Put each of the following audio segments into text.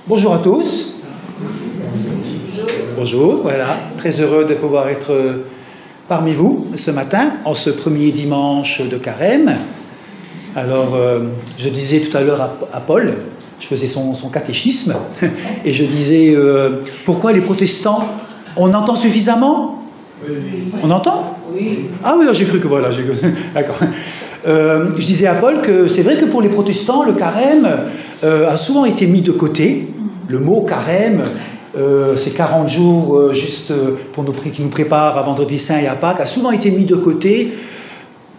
Bonjour à tous. Bonjour, voilà. Très heureux de pouvoir être parmi vous ce matin, en ce premier dimanche de Carême. Alors, je disais tout à l'heure à Paul, je faisais son catéchisme, et je disais, pourquoi les protestants, on entend suffisamment? Oui. On entend? Oui. Ah oui, j'ai cru que voilà, d'accord. Je disais à Paul que c'est vrai que pour les protestants, le carême a souvent été mis de côté. Le mot carême, ces 40 jours juste qui nous préparent à Vendredi Saint et à Pâques, a souvent été mis de côté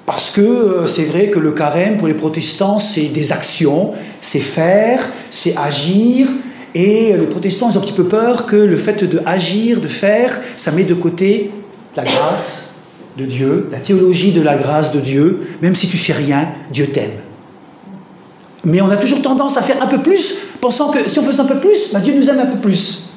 parce que c'est vrai que le carême, pour les protestants, c'est des actions, c'est faire, c'est agir. Et les protestants, ils ont un petit peu peur que le fait d'agir, de faire, ça met de côté la grâce de Dieu, la théologie de la grâce de Dieu. Même si tu fais rien, Dieu t'aime. Mais on a toujours tendance à faire un peu plus, pensant que si on faisait un peu plus, Dieu nous aime un peu plus.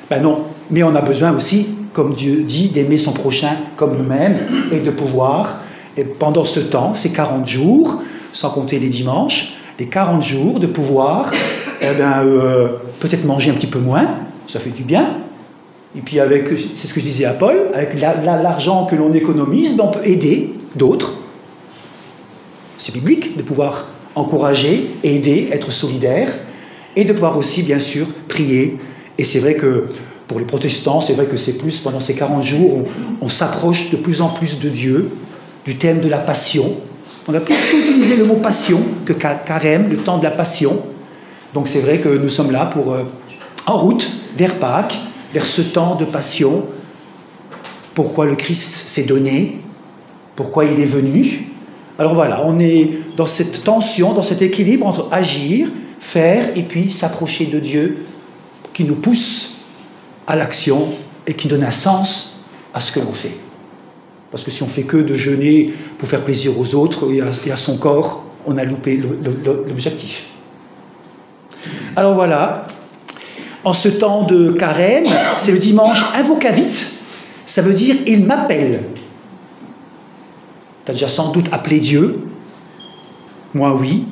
Ben non, mais on a besoin aussi, comme Dieu dit, d'aimer son prochain comme nous-mêmes et de pouvoir, et pendant ce temps, ces 40 jours, sans compter les dimanches, les 40 jours, de pouvoir peut-être manger un petit peu moins, ça fait du bien. Et puis c'est ce que je disais à Paul, avec l'argent que l'on économise, on peut aider d'autres. C'est biblique de pouvoir encourager, aider, être solidaire, et de pouvoir aussi, bien sûr, prier. Et c'est vrai que pour les protestants, c'est vrai que c'est plus, pendant ces 40 jours, on s'approche de plus en plus de Dieu, du thème de la passion. On a plutôt utilisé le mot passion que carême, le temps de la passion. Donc c'est vrai que nous sommes là en route vers Pâques, vers ce temps de passion. Pourquoi le Christ s'est donné, pourquoi il est venu. Alors voilà, on est dans cette tension, dans cet équilibre entre agir, faire et puis s'approcher de Dieu qui nous pousse à l'action et qui donne un sens à ce que l'on fait. Parce que si on fait que de jeûner pour faire plaisir aux autres et à son corps, on a loupé l'objectif. Alors voilà, en ce temps de carême, c'est le dimanche invocavit, ça veut dire « il m'appelle ». Tu as déjà sans doute appelé Dieu. Moi, oui.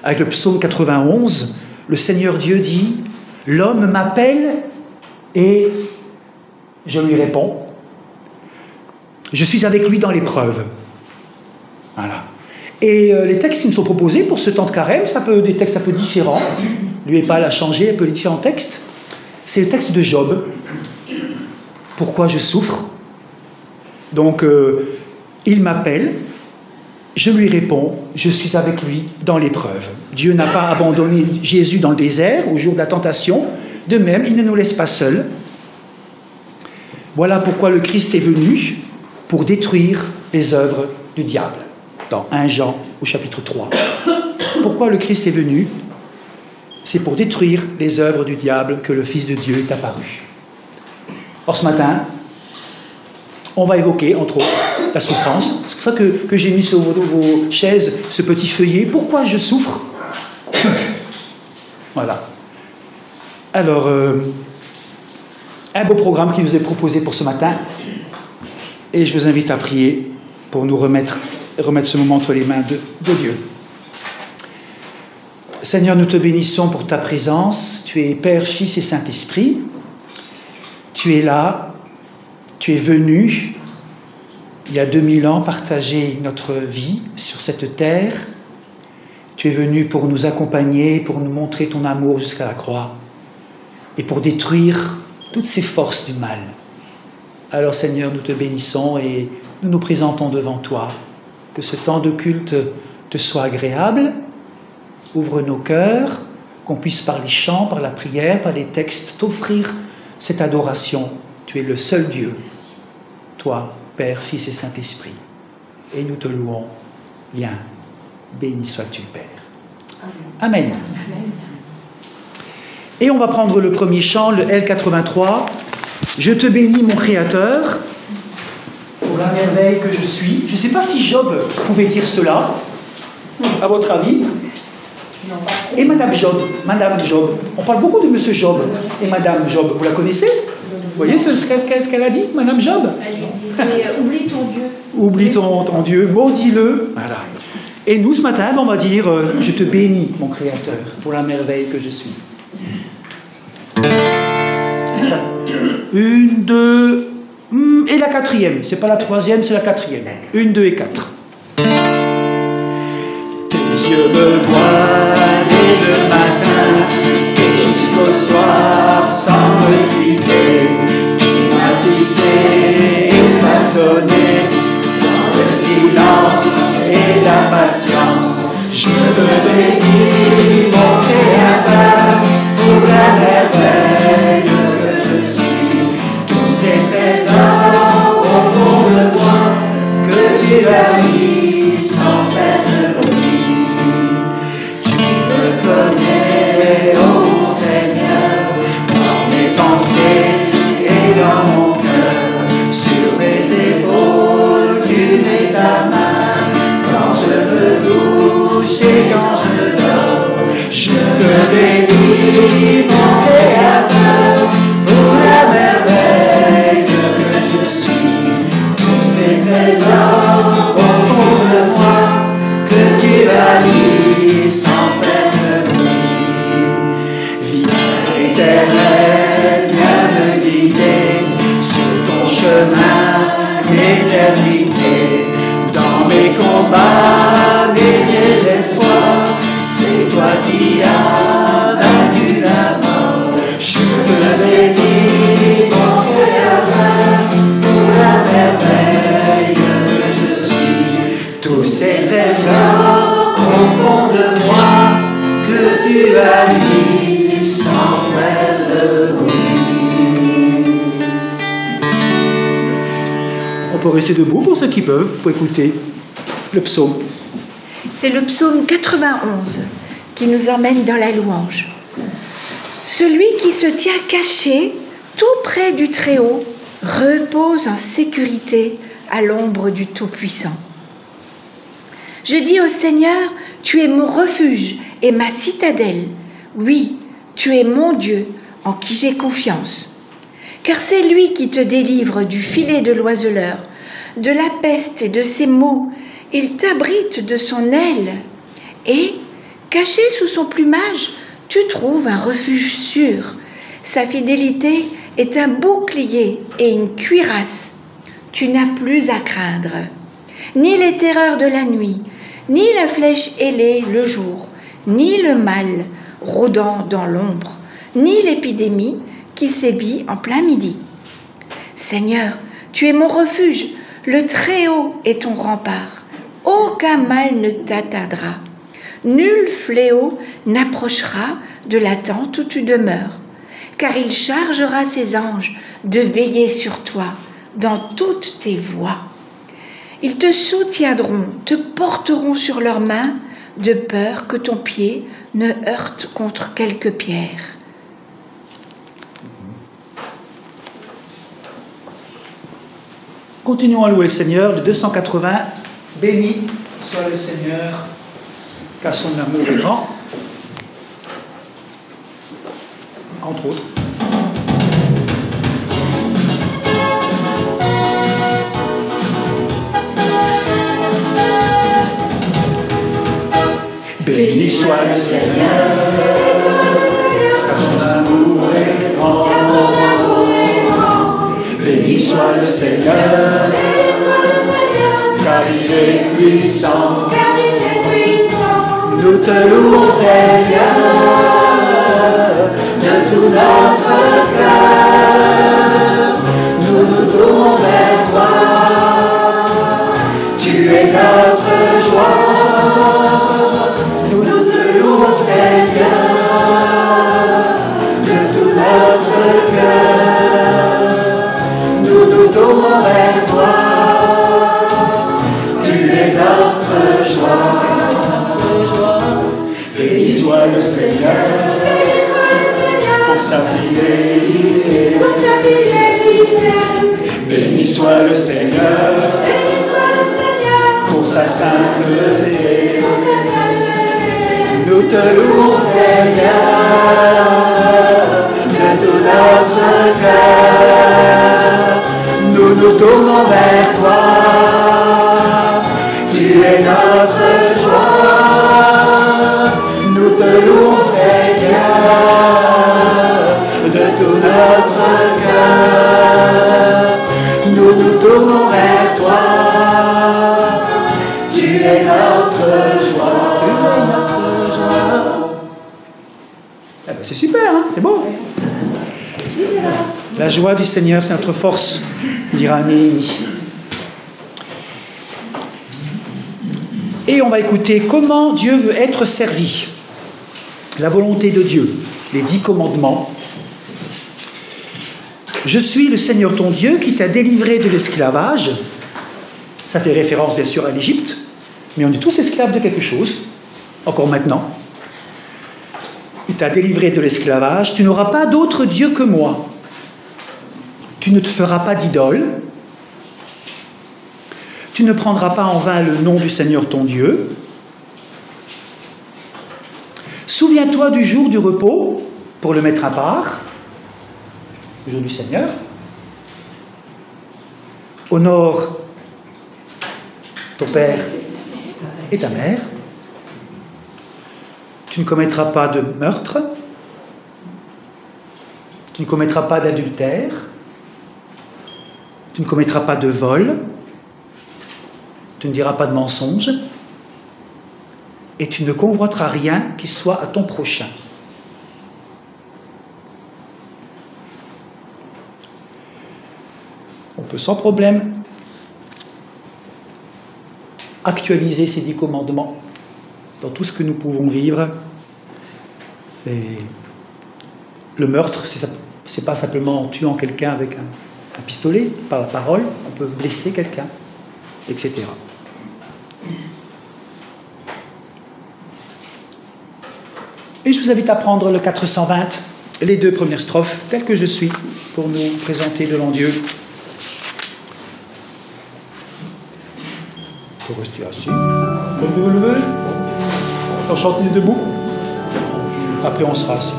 Avec le psaume 91, le Seigneur Dieu dit « L'homme m'appelle et je lui réponds. Je suis avec lui dans l'épreuve. » Voilà. Et les textes qui nous sont proposés pour ce temps de carême, c'est des textes un peu différents. Lui et Paul a changé un peu les différents textes. C'est le texte de Job. Pourquoi je souffre? Donc, il m'appelle, je lui réponds, je suis avec lui dans l'épreuve. Dieu n'a pas abandonné Jésus dans le désert au jour de la tentation, de même, il ne nous laisse pas seuls. Voilà pourquoi le Christ est venu, pour détruire les œuvres du diable, dans 1 Jean au chapitre 3. Pourquoi le Christ est venu? C'est pour détruire les œuvres du diable que le Fils de Dieu est apparu. Or ce matin, on va évoquer, entre autres, la souffrance. C'est pour ça que j'ai mis sur vos chaises ce petit feuillet. Pourquoi je souffre? Voilà. Alors, un beau programme qui nous est proposé pour ce matin. Et je vous invite à prier pour nous remettre ce moment entre les mains de Dieu. Seigneur, nous te bénissons pour ta présence. Tu es Père, Fils et Saint-Esprit. Tu es là. Tu es venu, il y a 2000 ans, partager notre vie sur cette terre. Tu es venu pour nous accompagner, pour nous montrer ton amour jusqu'à la croix et pour détruire toutes ces forces du mal. Alors Seigneur, nous te bénissons et nous nous présentons devant toi. Que ce temps de culte te soit agréable. Ouvre nos cœurs, qu'on puisse par les chants, par la prière, par les textes, t'offrir cette adoration. Tu es le seul Dieu, toi, Père, Fils et Saint-Esprit. Et nous te louons. Viens, béni sois-tu, Père. Amen. Amen. Et on va prendre le premier chant, le L83. Je te bénis, mon Créateur, pour la merveille que je suis. Je ne sais pas si Job pouvait dire cela, à votre avis. Et Madame Job, on parle beaucoup de Monsieur Job et Madame Job, vous la connaissez? Vous voyez ce qu'elle a dit, Madame Job? Elle lui disait, oublie ton Dieu. Oublie ton Dieu, maudis-le. Voilà. Et nous, ce matin, on va dire, je te bénis, mon Créateur, pour la merveille que je suis. Une, deux, et la quatrième. C'est pas la troisième, c'est la quatrième. Une, deux et quatre. Tes yeux me voient dès le matin et jusqu'au soir sans me quitter. Tu m'as tissé et façonné dans le silence et la patience. Je te bénis, mon Créateur, pour la merveille que je suis. Tous ces trésors au fond de moi que tu as mis sans faire de bruit. Tu me connais, ô Seigneur, dans mes pensées et dans mon cœur. Sur mes épaules, tu mets ta main quand je me touche et quand je dors. Je te bénis, mon Créateur, pour la merveille que je suis. Tous ces trésors au fond de moi que tu as mis sans faire de bruit. Viens éternel, viens me guider sur ton chemin d'éternité. Dans mes combats, mes désespoirs, c'est toi qui as vaincu la mort. Je te bénis, mon Créateur, pour la merveille que je suis. Tous ces trésors au fond de moi que tu as mis sans faire de bruit. On peut rester debout pour ceux qui peuvent, pour écouter le psaume. C'est le psaume 91 qui nous emmène dans la louange. Celui qui se tient caché tout près du Très-Haut repose en sécurité à l'ombre du Tout-Puissant. Je dis au Seigneur, tu es mon refuge et ma citadelle. Oui, tu es mon Dieu en qui j'ai confiance. Car c'est lui qui te délivre du filet de l'oiseleur, de la peste et de ses maux. Il t'abrite de son aile et, caché sous son plumage, tu trouves un refuge sûr. Sa fidélité est un bouclier et une cuirasse. Tu n'as plus à craindre ni les terreurs de la nuit, ni la flèche ailée le jour, ni le mal rôdant dans l'ombre, ni l'épidémie qui sévit en plein midi. Seigneur, tu es mon refuge, le Très-Haut est ton rempart. Aucun mal ne t'atteindra. Nul fléau n'approchera de la tente où tu demeures, car il chargera ses anges de veiller sur toi dans toutes tes voies. Ils te soutiendront, te porteront sur leurs mains, de peur que ton pied ne heurte contre quelque pierre. Continuons à louer le Seigneur, le 280. Béni soit le Seigneur, car son amour est grand. Entre autres. Béni soit le Seigneur, car son amour est grand. Béni soit le Seigneur, car il est puissant. Nous te louons, Seigneur, de tout notre cœur. Nous nous tournons vers toi. Tu es notre joie. Nous te louons, Seigneur, de tout notre cœur. Nous nous tournons vers toi. Tu es notre joie. Béni soit le Seigneur pour sa fidélité. Béni soit le Seigneur pour sa sainteté. Nous te louons, Seigneur, de tout notre cœur. Nous nous tournons vers toi. Tu es notre joie. Nous te louons, Seigneur, de tout notre cœur. c'est super, hein, c'est beau. La joie du Seigneur, c'est notre force, dira Néhémie. Et on va écouter comment Dieu veut être servi. La volonté de Dieu, les 10 commandements. Je suis le Seigneur ton Dieu qui t'a délivré de l'esclavage. Ça fait référence bien sûr à l'Égypte, mais on est tous esclaves de quelque chose, encore maintenant. Il t'a délivré de l'esclavage. Tu n'auras pas d'autre Dieu que moi. Tu ne te feras pas d'idole. Tu ne prendras pas en vain le nom du Seigneur ton Dieu. Souviens-toi du jour du repos pour le mettre à part, le jour du Seigneur. Honore ton père et ta mère. Tu ne commettras pas de meurtre. Tu ne commettras pas d'adultère. Tu ne commettras pas de vol. Tu ne diras pas de mensonge. Et tu ne convoiteras rien qui soit à ton prochain. On peut sans problème actualiser ces 10 commandements dans tout ce que nous pouvons vivre. Et le meurtre, c'est pas simplement en tuant quelqu'un avec un pistolet, par la parole, on peut blesser quelqu'un, etc. Et je vous invite à prendre le 420, les 2 premières strophes, tel que je suis, pour nous présenter devant Dieu. Pour rester assis. Vous vous levez. On chante debout. Après, on sera assis.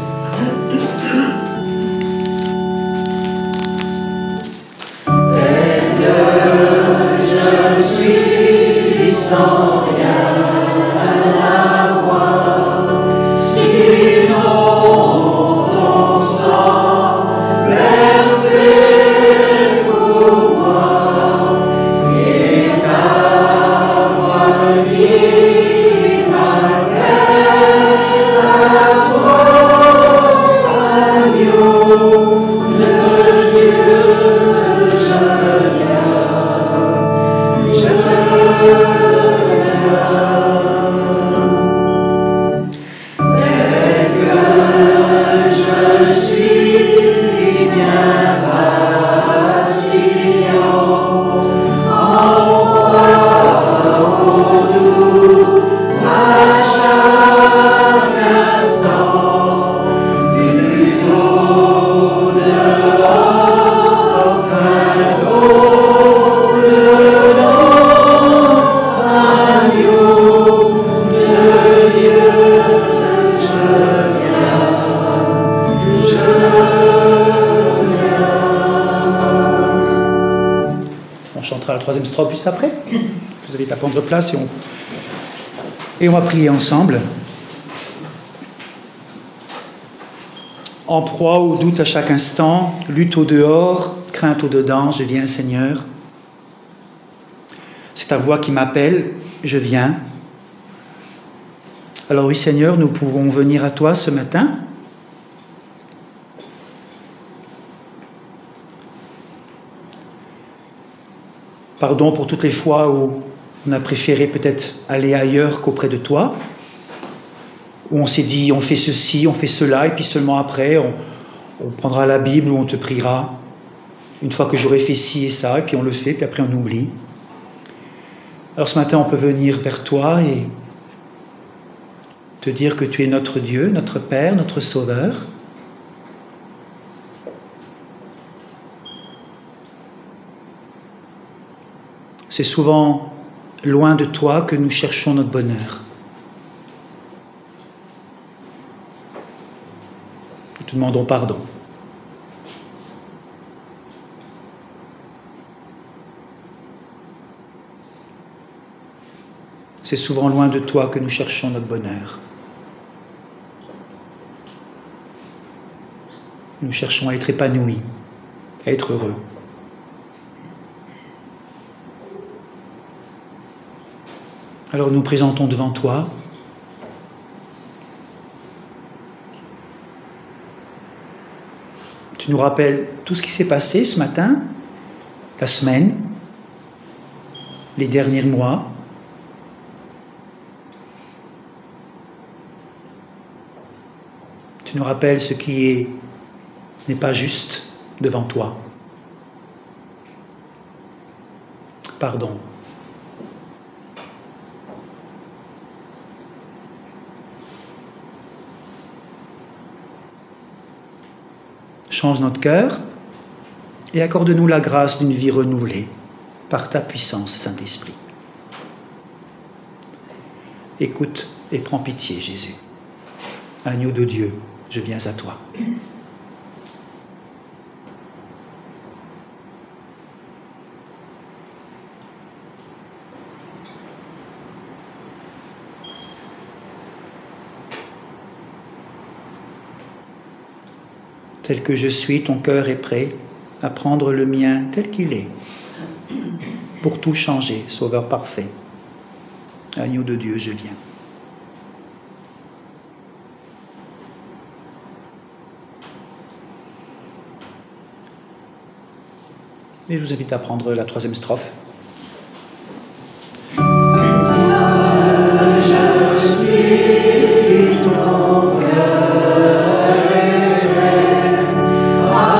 Je suis sans rien à voir, sinon ton sang versé pour moi, et ta voix qui m'appelle à toi, agneau de Dieu, je strophe juste après. Vous allez à prendre place et on va prier ensemble. En proie au doute à chaque instant, lutte au dehors, crainte au dedans, je viens Seigneur. C'est ta voix qui m'appelle, je viens. Alors oui Seigneur, nous pouvons venir à toi ce matin. Pardon pour toutes les fois où on a préféré peut-être aller ailleurs qu'auprès de toi, où on s'est dit on fait ceci, on fait cela, et puis seulement après on prendra la Bible ou on te priera, une fois que j'aurai fait ci et ça, et puis on le fait, puis après on oublie. Alors ce matin on peut venir vers toi et te dire que tu es notre Dieu, notre Père, notre Sauveur. C'est souvent loin de toi que nous cherchons notre bonheur. Nous te demandons pardon. C'est souvent loin de toi que nous cherchons notre bonheur. Nous cherchons à être épanouis, à être heureux. Alors nous présentons devant toi Tu nous rappelles tout ce qui s'est passé ce matin, la semaine, les derniers mois. Tu nous rappelles ce qui n'est pas juste devant toi. Pardon. Change notre cœur et accorde-nous la grâce d'une vie renouvelée par ta puissance, Saint-Esprit. Écoute et prends pitié, Jésus. Agneau de Dieu, je viens à toi. Tel que je suis, ton cœur est prêt à prendre le mien tel qu'il est, pour tout changer, Sauveur parfait. Agneau de Dieu, je viens. Et je vous invite à prendre la troisième strophe. Je suis ton cœur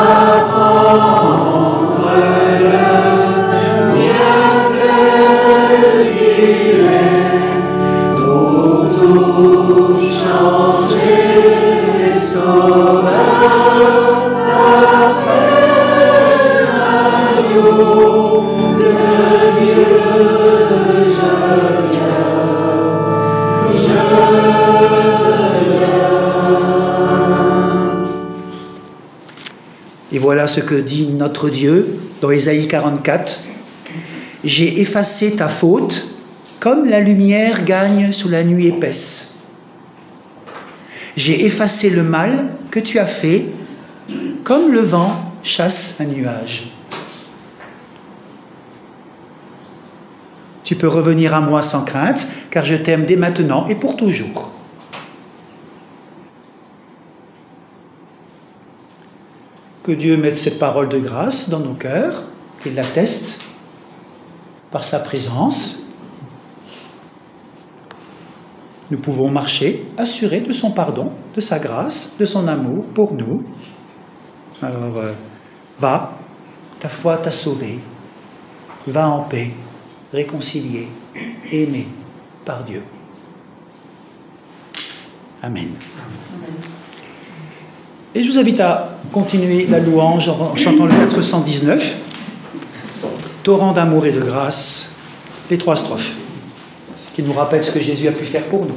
à prendre le mien tel qu'il est, pour tout changer, Sauveur parfait. De Dieu, je viens. Et voilà ce que dit notre Dieu dans Ésaïe 44. « J'ai effacé ta faute comme la lumière gagne sous la nuit épaisse. J'ai effacé le mal que tu as fait comme le vent chasse un nuage. » Tu peux revenir à moi sans crainte, car je t'aime dès maintenant et pour toujours. Que Dieu mette cette parole de grâce dans nos cœurs, qu'il l'atteste par sa présence. Nous pouvons marcher assurés de son pardon, de sa grâce, de son amour pour nous. Alors, va, ta foi t'a sauvé, va en paix. Réconcilié, aimé par Dieu. Amen. Et je vous invite à continuer la louange en chantant le 419, Torrent d'amour et de grâce, les 3 strophes, qui nous rappellent ce que Jésus a pu faire pour nous.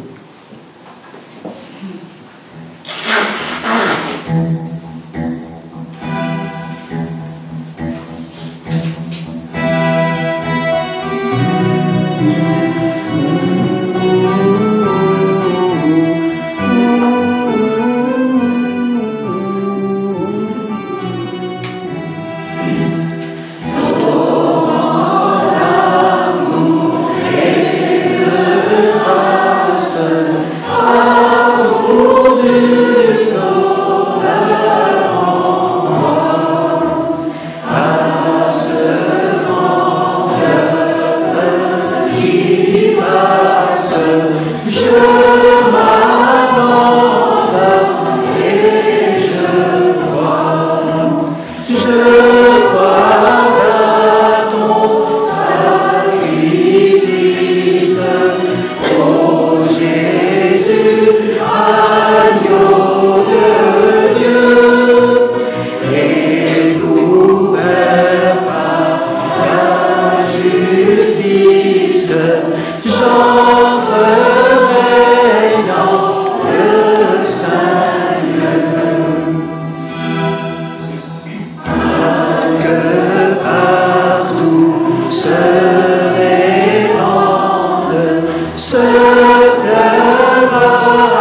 se répandent, se pleurent.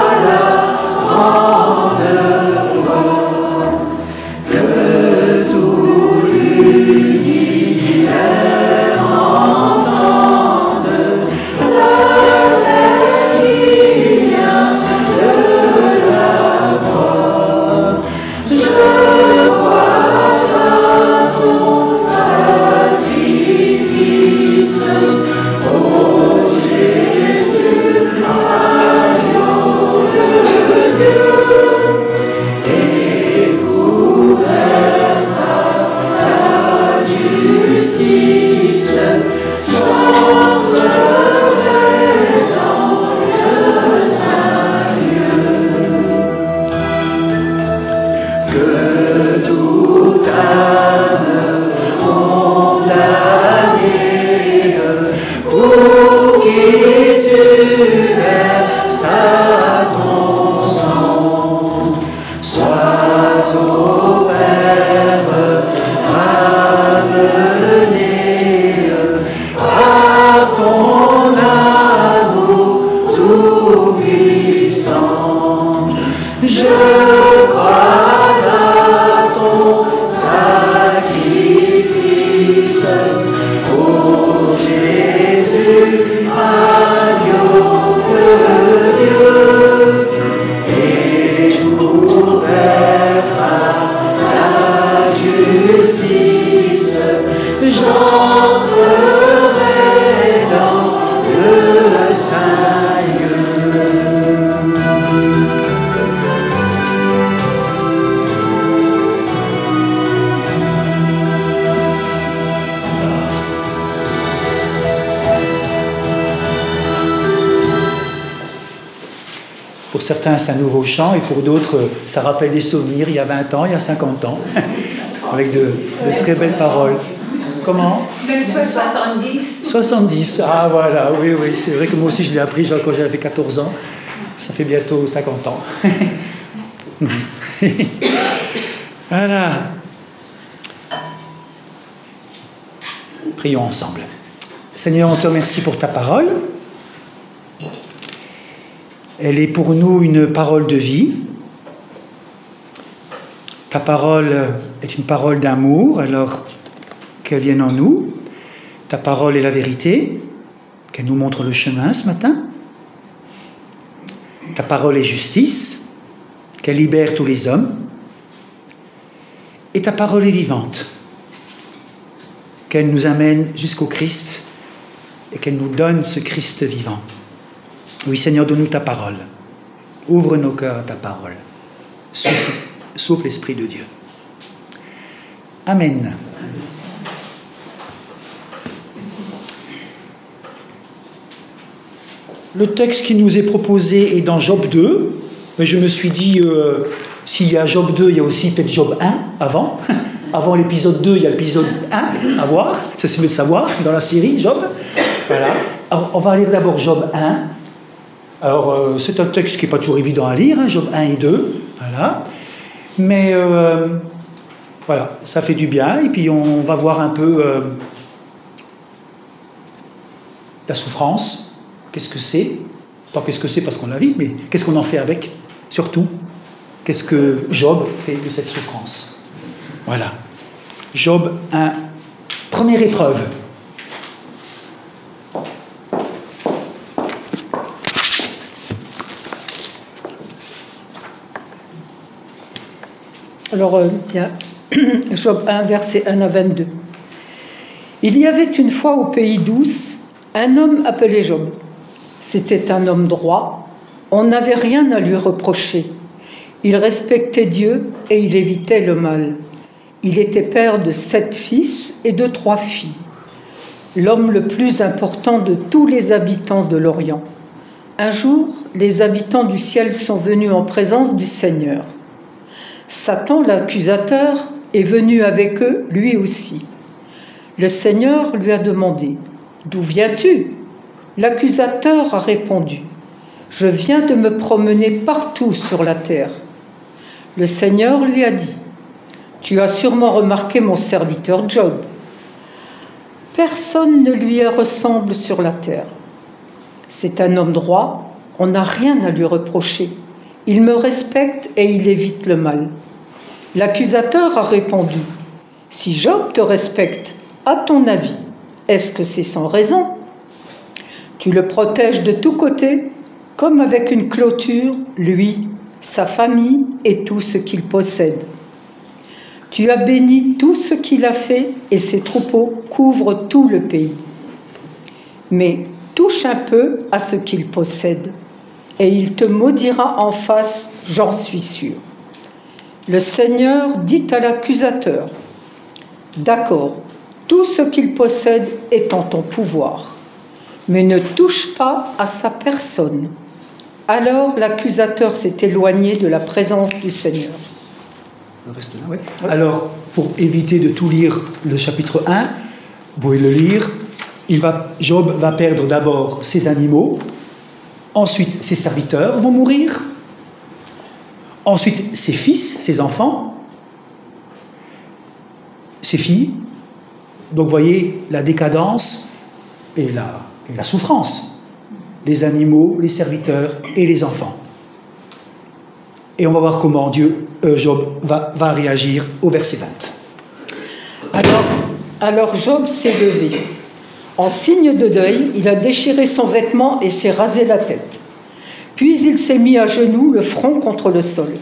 Pour certains, c'est un nouveau chant, et pour d'autres, ça rappelle des souvenirs, il y a 20 ans, il y a 50 ans, avec de très belles paroles. Comment? Même 70. 70, ah voilà, oui, c'est vrai que moi aussi je l'ai appris quand j'avais 14 ans, ça fait bientôt 50 ans. Voilà. Prions ensemble. Seigneur, on te remercie pour ta parole. Elle est pour nous une parole de vie. Ta parole est une parole d'amour, alors qu'elle vienne en nous. Ta parole est la vérité, qu'elle nous montre le chemin ce matin. Ta parole est justice, qu'elle libère tous les hommes. Et ta parole est vivante, qu'elle nous amène jusqu'au Christ et qu'elle nous donne ce Christ vivant. Oui, Seigneur, donne-nous ta parole. Ouvre nos cœurs à ta parole. Souffle l'Esprit de Dieu. Amen. Le texte qui nous est proposé est dans Job 2, mais je me suis dit, s'il y a Job 2, il y a aussi peut-être Job 1 avant. Avant l'épisode 2, il y a l'épisode 1 à voir, ça c'est mieux de savoir, dans la série Job. Voilà. Alors, on va lire d'abord Job 1. Alors, c'est un texte qui n'est pas toujours évident à lire, hein, Job 1 et 2, voilà. Mais, voilà, ça fait du bien, et puis on va voir un peu la souffrance. Qu'est-ce que c'est? Pas qu'est-ce que c'est parce qu'on la vit, mais qu'est-ce qu'on en fait avec? Surtout, qu'est-ce que Job fait de cette souffrance? Voilà. Job 1, première épreuve. Alors, tiens, Job 1, versets 1 à 22. Il y avait une fois au pays d'Ous un homme appelé Job. C'était un homme droit, on n'avait rien à lui reprocher. Il respectait Dieu et il évitait le mal. Il était père de 7 fils et de 3 filles. L'homme le plus important de tous les habitants de l'Orient. Un jour, les habitants du ciel sont venus en présence du Seigneur. Satan, l'accusateur, est venu avec eux, lui aussi. Le Seigneur lui a demandé « D'où viens-tu » L'accusateur a répondu « Je viens de me promener partout sur la terre. » Le Seigneur lui a dit « Tu as sûrement remarqué mon serviteur Job. Personne ne lui ressemble sur la terre. C'est un homme droit, on n'a rien à lui reprocher. Il me respecte et il évite le mal. » L'accusateur a répondu « Si Job te respecte, à ton avis, est-ce que c'est sans raison ? Tu le protèges de tous côtés, comme avec une clôture, lui, sa famille et tout ce qu'il possède. Tu as béni tout ce qu'il a fait et ses troupeaux couvrent tout le pays. Mais touche un peu à ce qu'il possède, et il te maudira en face, j'en suis sûr. » Le Seigneur dit à l'accusateur « D'accord, tout ce qu'il possède est en ton pouvoir, mais ne touche pas à sa personne. » Alors l'accusateur s'est éloigné de la présence du Seigneur. On reste là, ouais. Alors, pour éviter de tout lire le chapitre 1, vous pouvez le lire. Job va perdre d'abord ses animaux, ensuite ses serviteurs vont mourir, ensuite ses fils, ses enfants, ses filles. Donc, vous voyez la décadence et la souffrance. Les animaux, les serviteurs et les enfants. Et on va voir comment Job va réagir au verset 20. Alors Job s'est levé. En signe de deuil, il a déchiré son vêtement et s'est rasé la tête. Puis il s'est mis à genoux, le front contre le sol.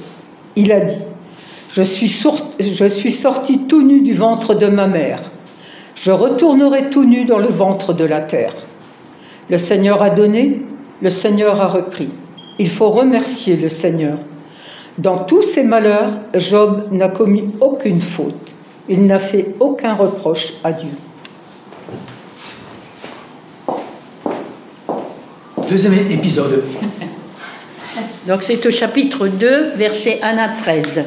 Il a dit « Je suis sorti tout nu du ventre de ma mère. Je retournerai tout nu dans le ventre de la terre. » Le Seigneur a donné, le Seigneur a repris. Il faut remercier le Seigneur. Dans tous ses malheurs, Job n'a commis aucune faute. Il n'a fait aucun reproche à Dieu. Deuxième épisode. Donc c'est au chapitre 2, versets 1 à 13.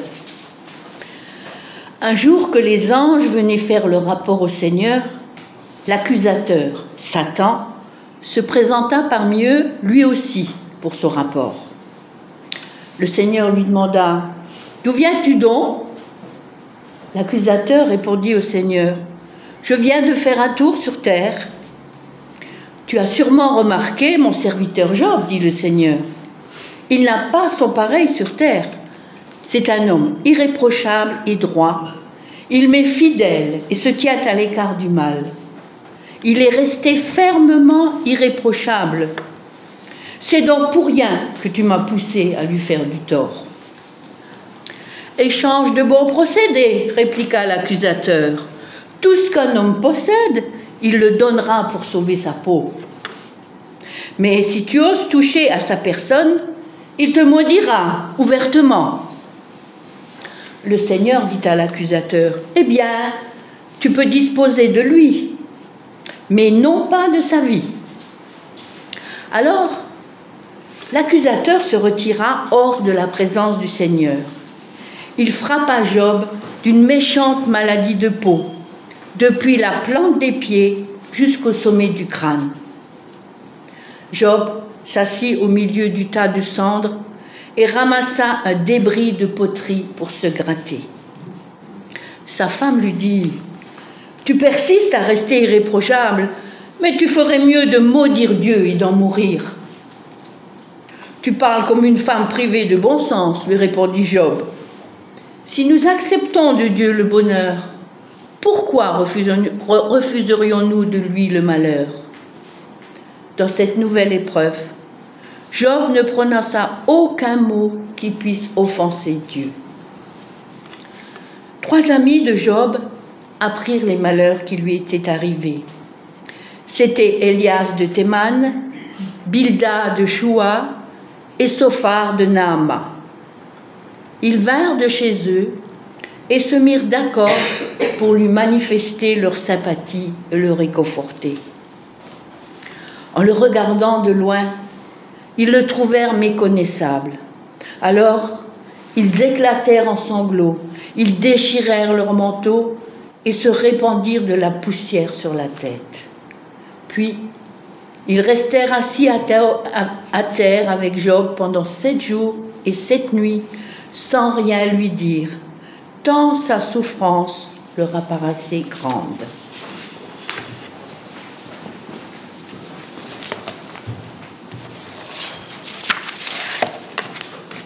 Un jour que les anges venaient faire le rapport au Seigneur, l'accusateur, Satan, se présenta parmi eux, lui aussi, pour son rapport. Le Seigneur lui demanda « D'où viens-tu donc ?» L'accusateur répondit au Seigneur « Je viens de faire un tour sur terre. » « Tu as sûrement remarqué mon serviteur Job, dit le Seigneur. Il n'a pas son pareil sur terre. C'est un homme irréprochable et droit. Il m'est fidèle et se tient à l'écart du mal. Il est resté fermement irréprochable. C'est donc pour rien que tu m'as poussé à lui faire du tort. » « Échange de bons procédés, répliqua l'accusateur. Tout ce qu'un homme possède, il le donnera pour sauver sa peau. Mais si tu oses toucher à sa personne, il te maudira ouvertement. Le Seigneur dit à l'accusateur, « Eh bien, tu peux disposer de lui, mais non pas de sa vie. » Alors, l'accusateur se retira hors de la présence du Seigneur. Il frappa Job d'une méchante maladie de peau, depuis la plante des pieds jusqu'au sommet du crâne. Job s'assit au milieu du tas de cendres et ramassa un débris de poterie pour se gratter. Sa femme lui dit « Tu persistes à rester irréprochable, mais tu ferais mieux de maudire Dieu et d'en mourir. »« Tu parles comme une femme privée de bon sens, lui répondit Job. Si nous acceptons de Dieu le bonheur, pourquoi refuserions-nous de lui le malheur? » Dans cette nouvelle épreuve, Job ne prononça aucun mot qui puisse offenser Dieu. 3 amis de Job apprirent les malheurs qui lui étaient arrivés. C'étaient Élias de Théman, Bildad de Shoua et Sophar de Naama. Ils vinrent de chez eux et se mirent d'accord pour lui manifester leur sympathie et le réconforter. En le regardant de loin, ils le trouvèrent méconnaissable. Alors, ils éclatèrent en sanglots, ils déchirèrent leurs manteaux et se répandirent de la poussière sur la tête. Puis, ils restèrent assis à terre avec Job pendant 7 jours et 7 nuits, sans rien lui dire, tant sa souffrance leur apparaissait grande.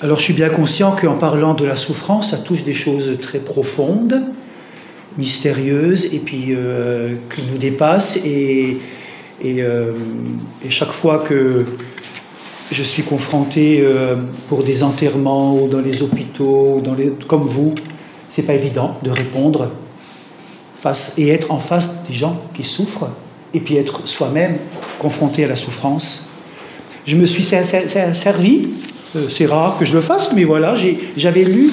Alors je suis bien conscient qu'en parlant de la souffrance, ça touche des choses très profondes, mystérieuses, et puis qui nous dépassent. Et chaque fois que je suis confronté pour des enterrements ou dans les hôpitaux, comme vous, c'est pas évident de répondre et être en face des gens qui souffrent, et puis être soi-même confronté à la souffrance. Je me suis servi. C'est rare que je le fasse, mais voilà, j'avais lu,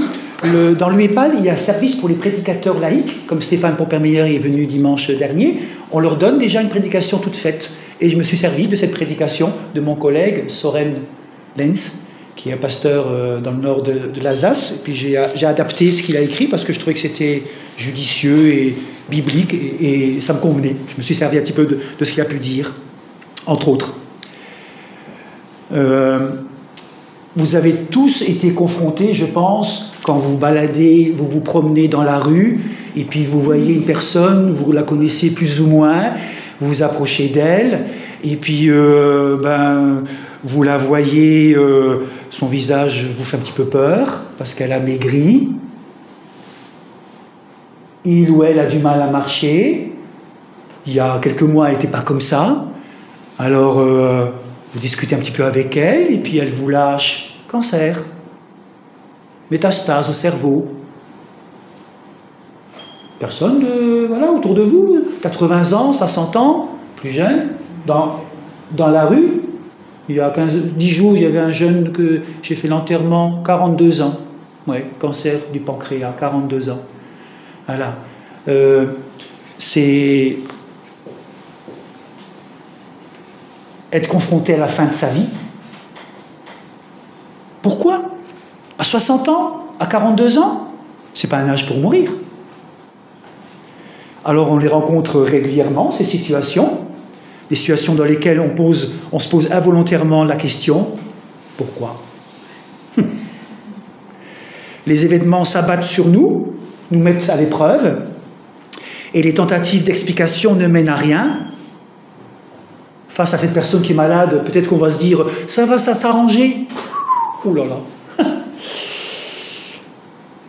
dans l'UEPAL, il y a un service pour les prédicateurs laïcs, comme Stéphane Pompermeyer est venu dimanche dernier, on leur donne déjà une prédication toute faite. Et je me suis servi de cette prédication de mon collègue Soren Lenz, qui est un pasteur dans le nord de l'Alsace, et puis j'ai adapté ce qu'il a écrit parce que je trouvais que c'était judicieux et biblique, et ça me convenait. Je me suis servi un petit peu de ce qu'il a pu dire, entre autres. Vous avez tous été confrontés, je pense, quand vous baladez, vous vous promenez dans la rue, et puis vous voyez une personne, vous la connaissez plus ou moins, vous vous approchez d'elle, et puis vous la voyez, son visage vous fait un petit peu peur, parce qu'elle a maigri, il ou elle a du mal à marcher, il y a quelques mois elle n'était pas comme ça, alors vous discutez un petit peu avec elle, et puis elle vous lâche cancer, métastase au cerveau. Personne autour de vous, 80 ans, 60 ans, plus jeune, dans la rue. Il y a 10 jours, il y avait un jeune que j'ai fait l'enterrement, 42 ans. Ouais, cancer du pancréas, 42 ans. Voilà. C'est être confronté à la fin de sa vie, Pourquoi? À 60 ans? À 42 ans? C'est pas un âge pour mourir. Alors on les rencontre régulièrement, ces situations, des situations dans lesquelles on se pose involontairement la question, pourquoi? Les événements s'abattent sur nous, nous mettent à l'épreuve, et les tentatives d'explication ne mènent à rien. Face à cette personne qui est malade, peut-être qu'on va se dire « ça va, ça s'arranger ». Ouh là là.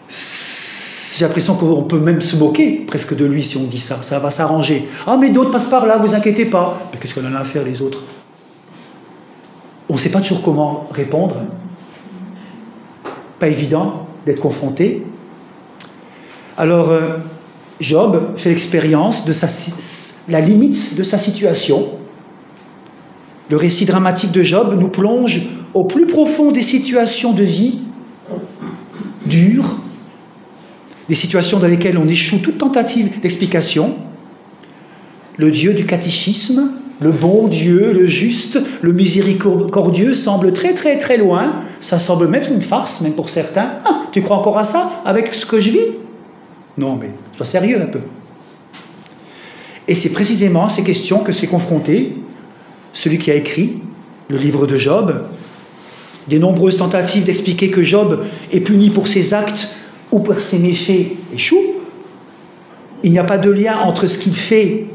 J'ai l'impression qu'on peut même se moquer presque de lui si on dit ça. Ça va s'arranger. Ah mais d'autres passent par là, vous inquiétez pas. Mais qu'est-ce qu'on en a à faire les autres? On ne sait pas toujours comment répondre. Pas évident d'être confronté. Alors Job fait l'expérience de la limite de sa situation. Le récit dramatique de Job nous plonge au plus profond des situations de vie dures, des situations dans lesquelles on échoue toute tentative d'explication. Le Dieu du catéchisme, le bon Dieu, le juste, le miséricordieux semble très très très loin. Ça semble même une farce, même pour certains. Ah, tu crois encore à ça avec ce que je vis? Non, mais sois sérieux un peu. Et c'est précisément à ces questions que s'est confronté celui qui a écrit le livre de Job. Des nombreuses tentatives d'expliquer que Job est puni pour ses actes ou pour ses méfaits échouent. Il n'y a pas de lien entre ce qu'il fait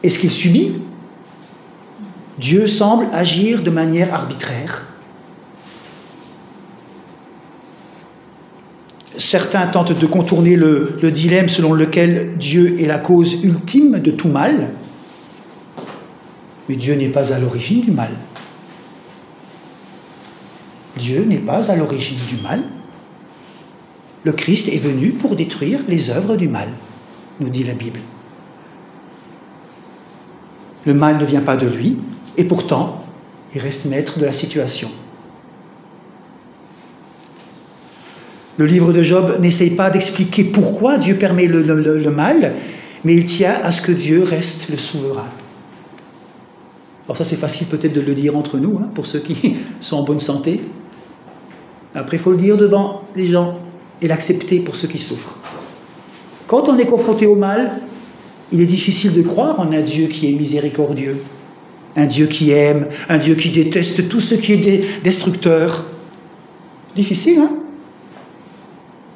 et ce qu'il subit. Dieu semble agir de manière arbitraire. Certains tentent de contourner le dilemme selon lequel Dieu est la cause ultime de tout mal. Mais Dieu n'est pas à l'origine du mal. Dieu n'est pas à l'origine du mal. Le Christ est venu pour détruire les œuvres du mal, nous dit la Bible. Le mal ne vient pas de lui, et pourtant, il reste maître de la situation. Le livre de Job n'essaye pas d'expliquer pourquoi Dieu permet le mal, mais il tient à ce que Dieu reste le souverain. Alors ça, c'est facile peut-être de le dire entre nous, hein, pour ceux qui sont en bonne santé. Après, il faut le dire devant les gens et l'accepter pour ceux qui souffrent. Quand on est confronté au mal, il est difficile de croire en un Dieu qui est miséricordieux, un Dieu qui aime, un Dieu qui déteste tout ce qui est destructeur. Difficile, hein?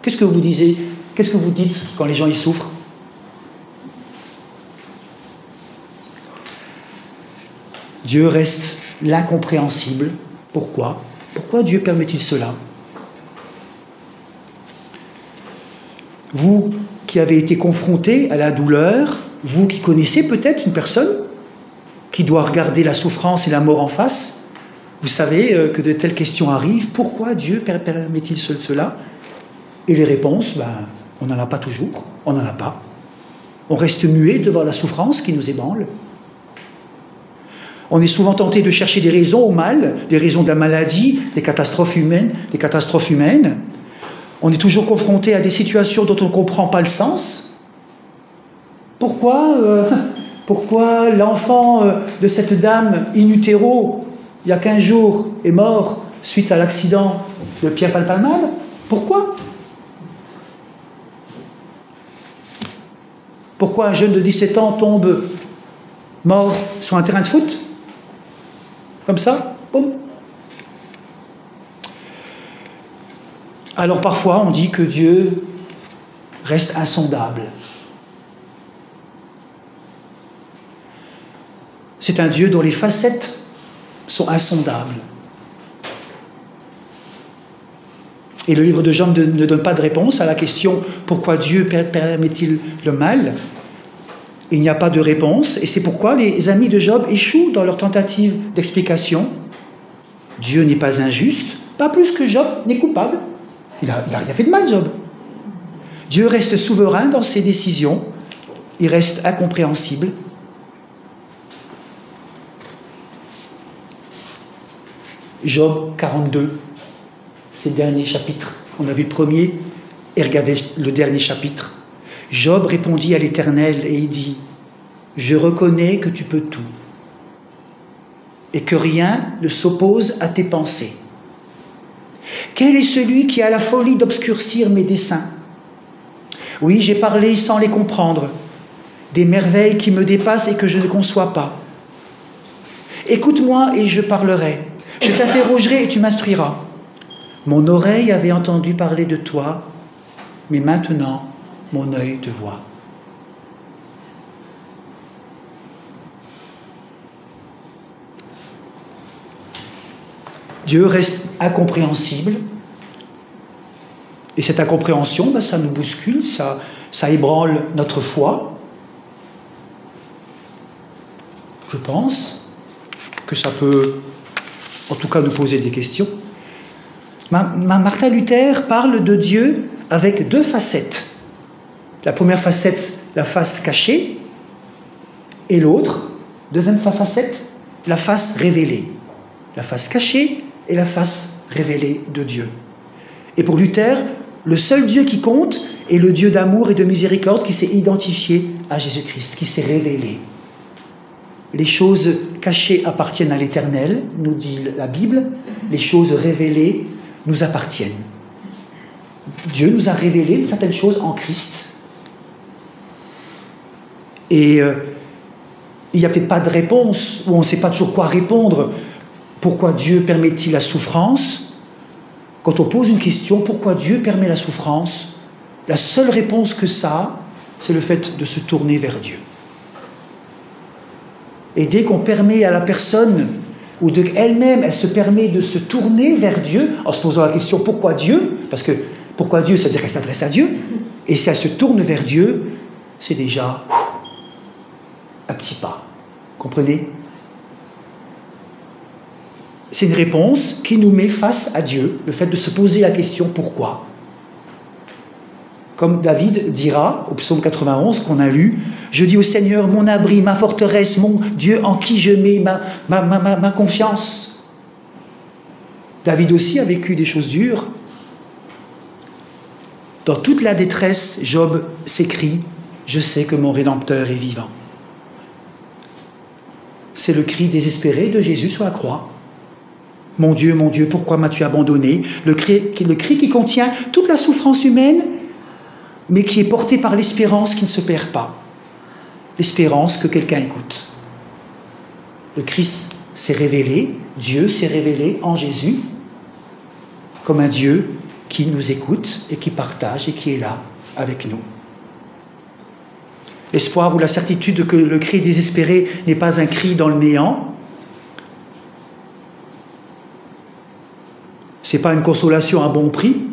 Qu'est-ce que vous disiez? Qu'est-ce que vous dites quand les gens y souffrent? Dieu reste l'incompréhensible. Pourquoi? Pourquoi Dieu permet-il cela? Vous qui avez été confrontés à la douleur, vous qui connaissez peut-être une personne qui doit regarder la souffrance et la mort en face, vous savez que de telles questions arrivent. Pourquoi Dieu permet-il cela? Et les réponses, on n'en a pas toujours, on n'en a pas. On reste muet devant la souffrance qui nous ébranle. On est souvent tenté de chercher des raisons au mal, des raisons de la maladie, des catastrophes humaines. On est toujours confronté à des situations dont on ne comprend pas le sens. Pourquoi l'enfant de cette dame in utero, il y a 15 jours, est mort suite à l'accident de Pierre-Palmade? Pourquoi? Pourquoi un jeune de 17 ans tombe mort sur un terrain de foot? Comme ça, boum. Alors parfois on dit que Dieu reste insondable. C'est un Dieu dont les facettes sont insondables. Et le livre de Job ne donne pas de réponse à la question « Pourquoi Dieu permet-il le mal ?» Il n'y a pas de réponse, et c'est pourquoi les amis de Job échouent dans leur tentative d'explication. Dieu n'est pas injuste, pas plus que Job n'est coupable. Il n'a rien fait de mal, Job. Dieu reste souverain dans ses décisions, il reste incompréhensible. Job 42, c'est le dernier chapitre. On a vu le premier et regardez le dernier chapitre. Job répondit à l'Éternel et il dit « Je reconnais que tu peux tout et que rien ne s'oppose à tes pensées. Quel est celui qui a la folie d'obscurcir mes desseins? Oui, j'ai parlé sans les comprendre, des merveilles qui me dépassent et que je ne conçois pas. Écoute-moi et je parlerai, je t'interrogerai et tu m'instruiras. Mon oreille avait entendu parler de toi, mais maintenant mon œil te voit. Dieu reste incompréhensible, et cette incompréhension, ça nous bouscule, ça ébranle notre foi. Je pense que ça peut, en tout cas, nous poser des questions. Martin Luther parle de Dieu avec deux facettes. La première facette, la face cachée, et l'autre, deuxième facette, la face révélée. La face cachée et la face révélée de Dieu. Et pour Luther, le seul Dieu qui compte est le Dieu d'amour et de miséricorde qui s'est identifié à Jésus-Christ, qui s'est révélé. Les choses cachées appartiennent à l'Éternel, nous dit la Bible, les choses révélées nous appartiennent. Dieu nous a révélé certaines choses en Christ. Et il n'y a peut-être pas de réponse, ou on ne sait pas toujours quoi répondre. Pourquoi Dieu permet-il la souffrance? Quand on pose une question, pourquoi Dieu permet la souffrance? La seule réponse que ça a, c'est le fait de se tourner vers Dieu. Et dès qu'on permet à la personne, ou d'elle-même, elle se permet de se tourner vers Dieu, en se posant la question pourquoi Dieu? Parce que pourquoi Dieu, ça veut dire qu'elle s'adresse à Dieu. Et si elle se tourne vers Dieu, c'est déjà un petit pas. Comprenez? C'est une réponse qui nous met face à Dieu, le fait de se poser la question pourquoi. Comme David dira au psaume 91 qu'on a lu, « Je dis au Seigneur, mon abri, ma forteresse, mon Dieu en qui je mets ma confiance. » David aussi a vécu des choses dures. Dans toute la détresse, Job s'écrie, « Je sais que mon Rédempteur est vivant. » C'est le cri désespéré de Jésus sur la croix. « Mon Dieu, pourquoi m'as-tu abandonné ?» Le cri qui contient toute la souffrance humaine, mais qui est porté par l'espérance qui ne se perd pas. L'espérance que quelqu'un écoute. Le Christ s'est révélé, Dieu s'est révélé en Jésus, comme un Dieu qui nous écoute et qui partage et qui est là avec nous. L'espoir ou la certitude que le cri désespéré n'est pas un cri dans le néant, ce n'est pas une consolation à bon prix.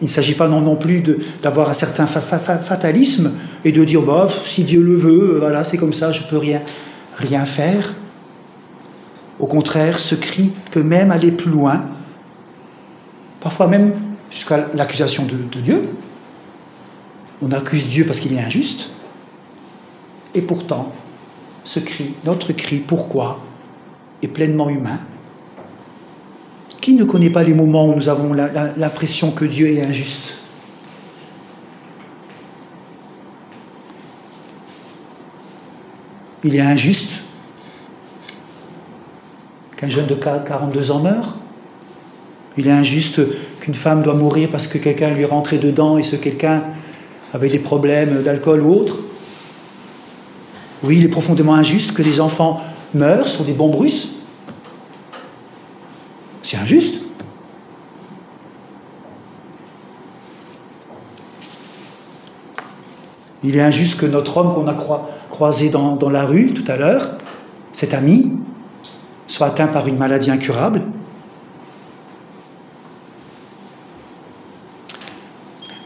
Il ne s'agit pas non plus d'avoir un certain fatalisme et de dire bah, si Dieu le veut, voilà, c'est comme ça, je ne peux rien faire. Au contraire, ce cri peut même aller plus loin, parfois même jusqu'à l'accusation de Dieu. On accuse Dieu parce qu'il est injuste. Et pourtant, ce cri, notre cri, pourquoi, est pleinement humain. Qui ne connaît pas les moments où nous avons l'impression que Dieu est injuste? Il est injuste qu'un jeune de 42 ans meure. Il est injuste qu'une femme doit mourir parce que quelqu'un lui est rentré dedans et ce quelqu'un avait des problèmes d'alcool ou autre. Oui, il est profondément injuste que des enfants meurent sur des bombes russes. C'est injuste. Il est injuste que notre homme qu'on a croisé dans la rue tout à l'heure, cet ami, soit atteint par une maladie incurable.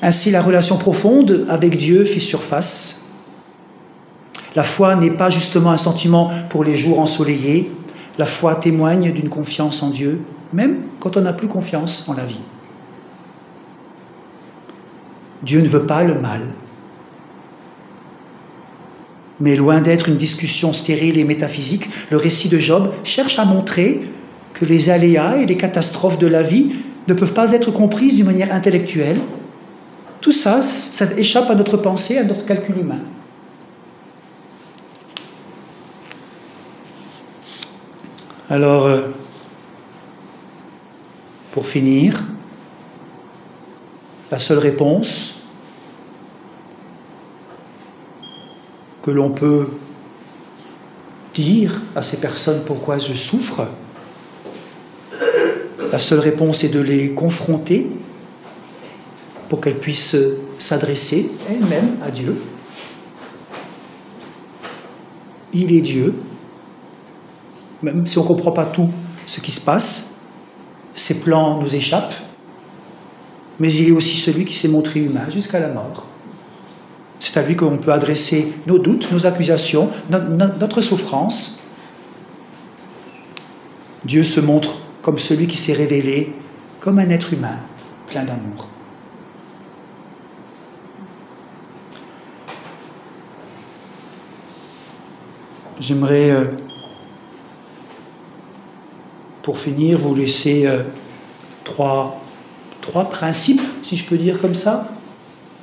Ainsi, la relation profonde avec Dieu fait surface. La foi n'est pas justement un sentiment pour les jours ensoleillés. La foi témoigne d'une confiance en Dieu, même quand on n'a plus confiance en la vie. Dieu ne veut pas le mal. Mais loin d'être une discussion stérile et métaphysique, le récit de Job cherche à montrer que les aléas et les catastrophes de la vie ne peuvent pas être comprises d'une manière intellectuelle. Tout ça, ça échappe à notre pensée, à notre calcul humain. Alors, pour finir, la seule réponse que l'on peut dire à ces personnes pourquoi je souffre, la seule réponse est de les confronter pour qu'elles puissent s'adresser elles-mêmes à Dieu. Il est Dieu, même si on ne comprend pas tout ce qui se passe, ses plans nous échappent, mais il est aussi celui qui s'est montré humain jusqu'à la mort. C'est à lui qu'on peut adresser nos doutes, nos accusations, notre souffrance. Dieu se montre comme celui qui s'est révélé comme un être humain, plein d'amour. J'aimerais, pour finir, vous laisser trois principes, si je peux dire comme ça,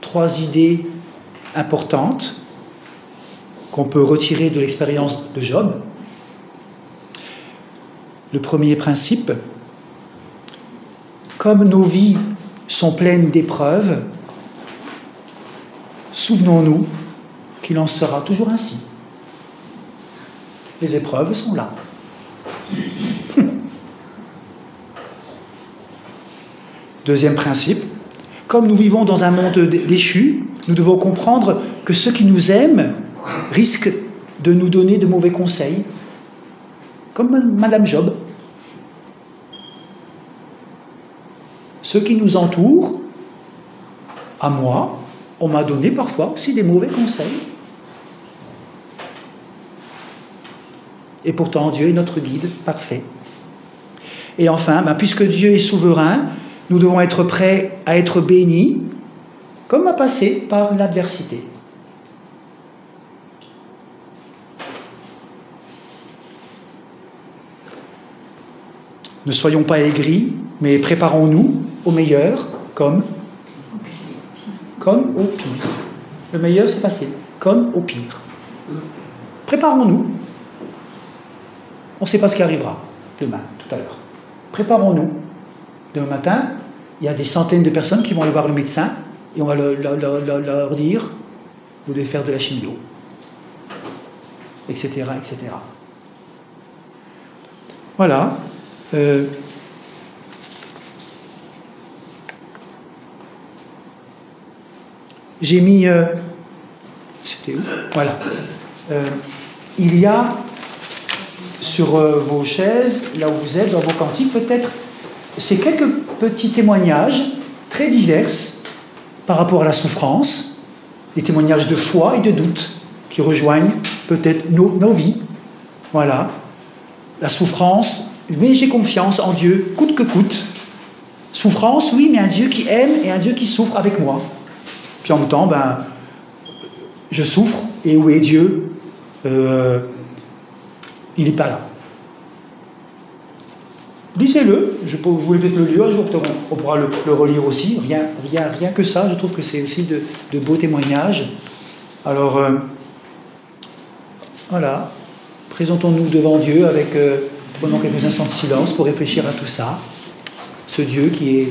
3 idées importantes qu'on peut retirer de l'expérience de Job. Le premier principe, comme nos vies sont pleines d'épreuves, souvenons-nous qu'il en sera toujours ainsi. Les épreuves sont là. Deuxième principe, comme nous vivons dans un monde déchu, nous devons comprendre que ceux qui nous aiment risquent de nous donner de mauvais conseils, comme Madame Job. Ceux qui nous entourent, à moi, on m'a donné parfois aussi des mauvais conseils. Et pourtant, Dieu est notre guide parfait. Et enfin, puisque Dieu est souverain, nous devons être prêts à être bénis, comme à passer par l'adversité. Ne soyons pas aigris, mais préparons-nous au meilleur, comme au pire. Le meilleur, c'est facile, comme au pire. Préparons-nous. On ne sait pas ce qui arrivera demain, tout à l'heure. Préparons-nous. Demain matin, il y a des centaines de personnes qui vont aller voir le médecin et on va leur dire « vous devez faire de la chimio », etc., etc. Voilà. J'ai mis... c'était où? Voilà. Il y a sur vos chaises, là où vous êtes, dans vos cantiques, peut-être, c'est quelques petits témoignages très divers par rapport à la souffrance, des témoignages de foi et de doute qui rejoignent peut-être nos vies. Voilà. La souffrance, mais j'ai confiance en Dieu, coûte que coûte. Souffrance, oui, mais un Dieu qui aime et un Dieu qui souffre avec moi. Puis en même temps, je souffre, et où est Dieu? Il n'est pas là. Lisez-le, je voulais peut-être le lire, un jour on pourra le relire aussi, rien que ça, je trouve que c'est aussi de beaux témoignages. Alors, voilà, présentons-nous devant Dieu prenons quelques instants de silence pour réfléchir à tout ça. Ce Dieu qui est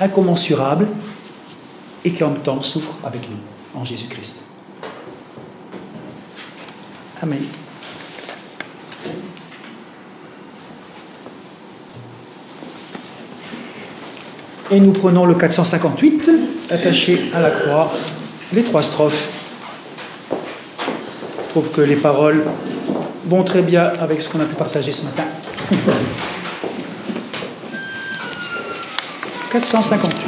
incommensurable et qui en même temps souffre avec nous, en Jésus-Christ. Amen. Et nous prenons le 458, attaché à la croix, les 3 strophes. Je trouve que les paroles vont très bien avec ce qu'on a pu partager ce matin. 458.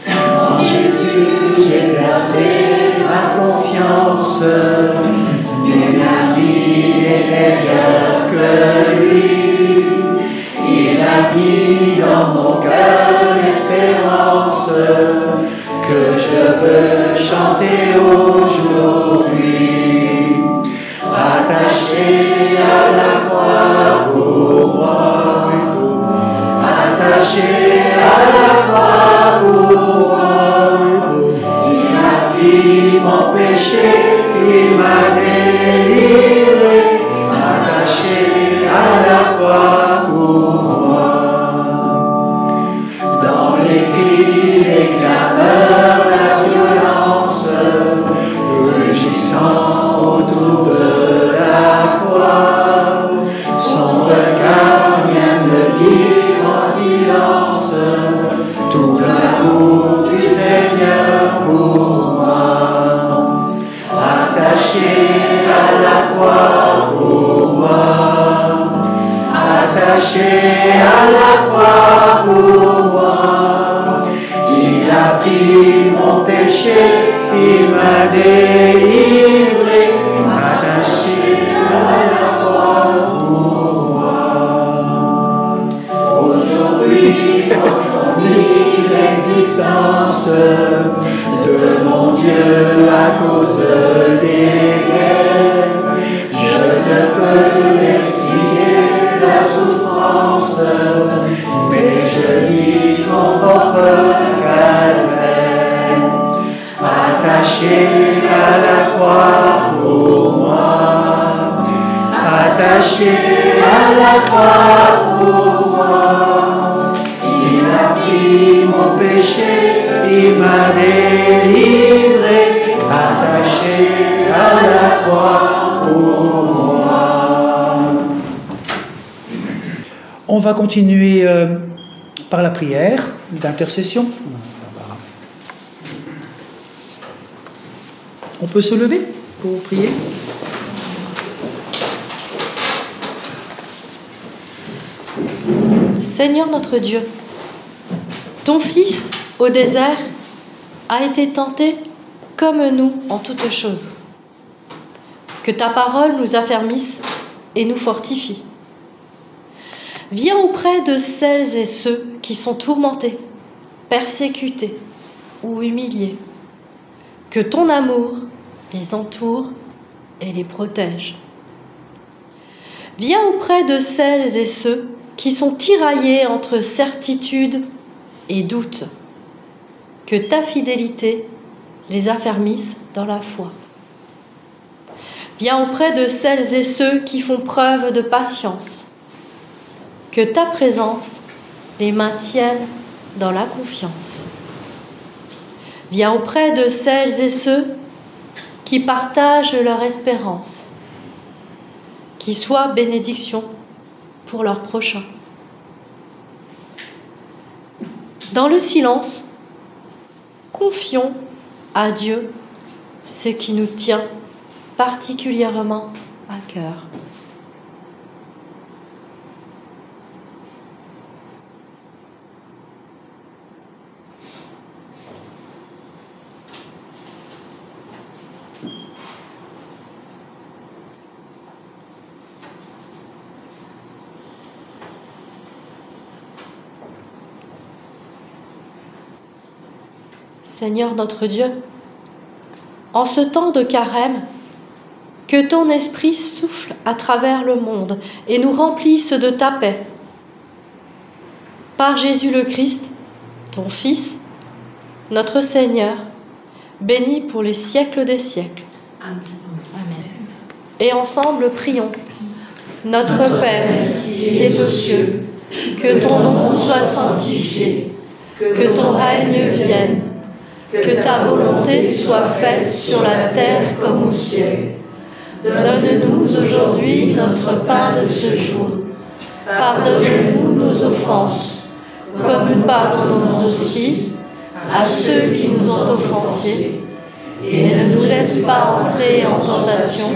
En Jésus, j'ai placé ma confiance. Nul ami n'est meilleur que lui. Il a mis dans mon cœur l'espérance que je veux chanter aujourd'hui. Attaché à la croix pour moi, attaché à la croix pour moi, il a pris pris mon péché, il m'a délivré, attaché à la croix pour moi. Dans les cris, les clameurs, la violence, rugissant autour de la croix, son regard vient me dire en silence tout l'amour du Seigneur pour moi. Attaché à la croix pour moi, attaché à la croix pour moi. Il a pris mon péché, il m'a délivré, attaché à la croix pour moi. Aujourd'hui, l'existence de mon Dieu à cause des guerres. Je ne peux expliquer la souffrance, mais je dis son propre calvaire. Attaché à la croix pour moi, attaché à la croix pour moi. Il a pris mon péché, il m'a délivré, attaché à la croix pour moi. On va continuer par la prière d'intercession. On peut se lever pour prier. Seigneur notre Dieu, ton Fils, au désert, a été tenté comme nous en toutes choses. Que ta parole nous affermisse et nous fortifie. Viens auprès de celles et ceux qui sont tourmentés, persécutés ou humiliés. Que ton amour les entoure et les protège. Viens auprès de celles et ceux qui sont tiraillés entre certitude et doute. Que ta fidélité les affermisse dans la foi. Viens auprès de celles et ceux qui font preuve de patience. Que ta présence les maintienne dans la confiance. Viens auprès de celles et ceux qui partagent leur espérance, qui soient bénédiction pour leurs prochains. Dans le silence, confions à Dieu ce qui nous tient particulièrement à cœur. Seigneur notre Dieu, en ce temps de carême, que ton esprit souffle à travers le monde et nous remplisse de ta paix. Par Jésus le Christ, ton Fils, notre Seigneur, béni pour les siècles des siècles. Amen. Et ensemble prions. Notre Père qui es aux cieux, que ton nom soit sanctifié, que ton règne vienne, que ta volonté soit faite sur la terre comme au ciel. Donne-nous aujourd'hui notre pain de ce jour. Pardonne-nous nos offenses, comme nous pardonnons aussi à ceux qui nous ont offensés. Et ne nous laisse pas entrer en tentation,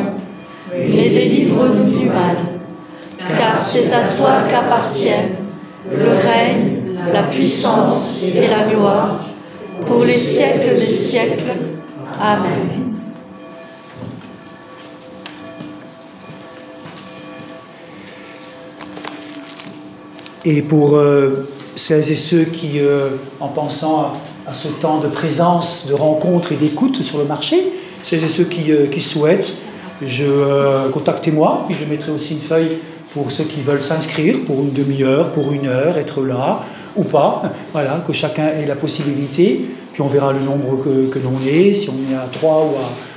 mais délivre-nous du mal. Car c'est à toi qu'appartiennent le règne, la puissance et la gloire, pour les siècles des siècles. Amen. Et pour celles et ceux qui, en pensant à ce temps de présence, de rencontre et d'écoute sur le marché, celles et ceux qui souhaitent, contactez-moi, puis je mettrai aussi une feuille pour ceux qui veulent s'inscrire pour une demi-heure, pour 1 heure, être là ou pas. Voilà, que chacun ait la possibilité. Puis puis on verra le nombre que l'on est, si on est à 3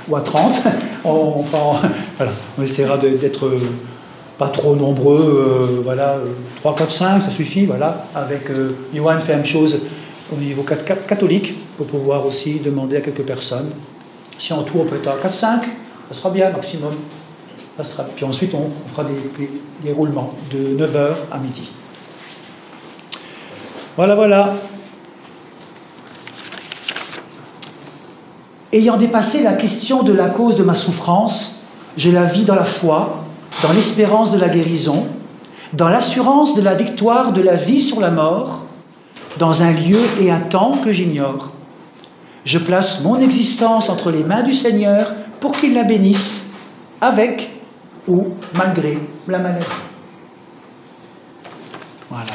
ou à 30. Voilà, on essaiera d'être pas trop nombreux, voilà, 3, 4, 5, ça suffit, voilà. Avec Johan fait la même chose au niveau catholique, pour pouvoir aussi demander à quelques personnes. Si en tout on peut être à 4, 5, ça sera bien, maximum. Ça sera. Puis ensuite on fera des roulements de 9h à midi. Voilà, voilà. Ayant dépassé la question de la cause de ma souffrance, je la vis dans la foi, dans l'espérance de la guérison, dans l'assurance de la victoire de la vie sur la mort, dans un lieu et un temps que j'ignore. Je place mon existence entre les mains du Seigneur pour qu'il la bénisse, avec ou malgré la maladie. Voilà.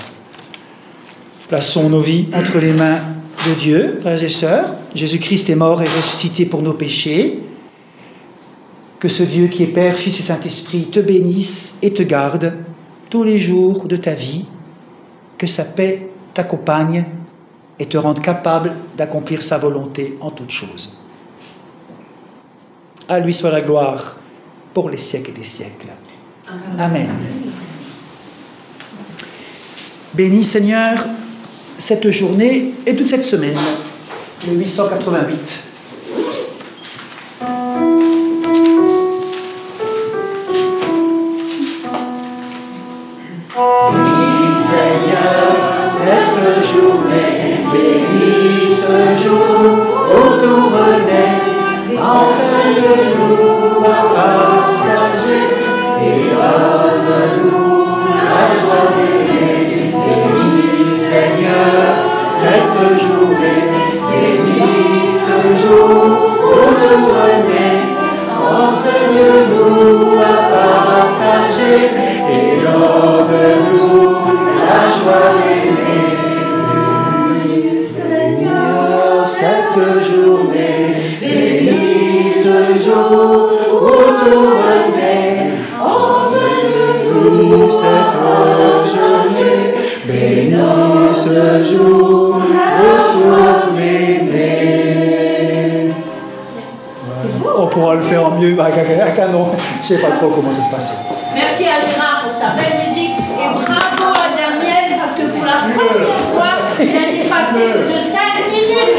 Plaçons nos vies entre les mains de Dieu, frères et sœurs. Jésus-Christ est mort et ressuscité pour nos péchés. Que ce Dieu qui est Père, Fils et Saint-Esprit te bénisse et te garde tous les jours de ta vie. Que sa paix t'accompagne et te rende capable d'accomplir sa volonté en toutes choses. À lui soit la gloire pour les siècles des siècles. Amen. Bénis Seigneur cette journée et toute cette semaine, le 888. Bénis Seigneur cette journée, bénis ce jour où tout renaît, enseigne-nous à partager et donne-nous la joie d'aimer. Bénis Seigneur cette journée, bénis ce jour où tout renaît, enseigne-nous à partager et donne-nous la joie d'aimer. Bénis Seigneur cette journée, bénis ce jour où tout renaît, enseigne-nous cette journée, bénis ce jour où tout renaît. On pourra le faire en mieux avec un canon. Je ne sais pas trop comment ça se passe. Merci à Gérard pour sa belle musique et bravo à Daniel parce que pour la première fois, il a dépassé de 5 minutes.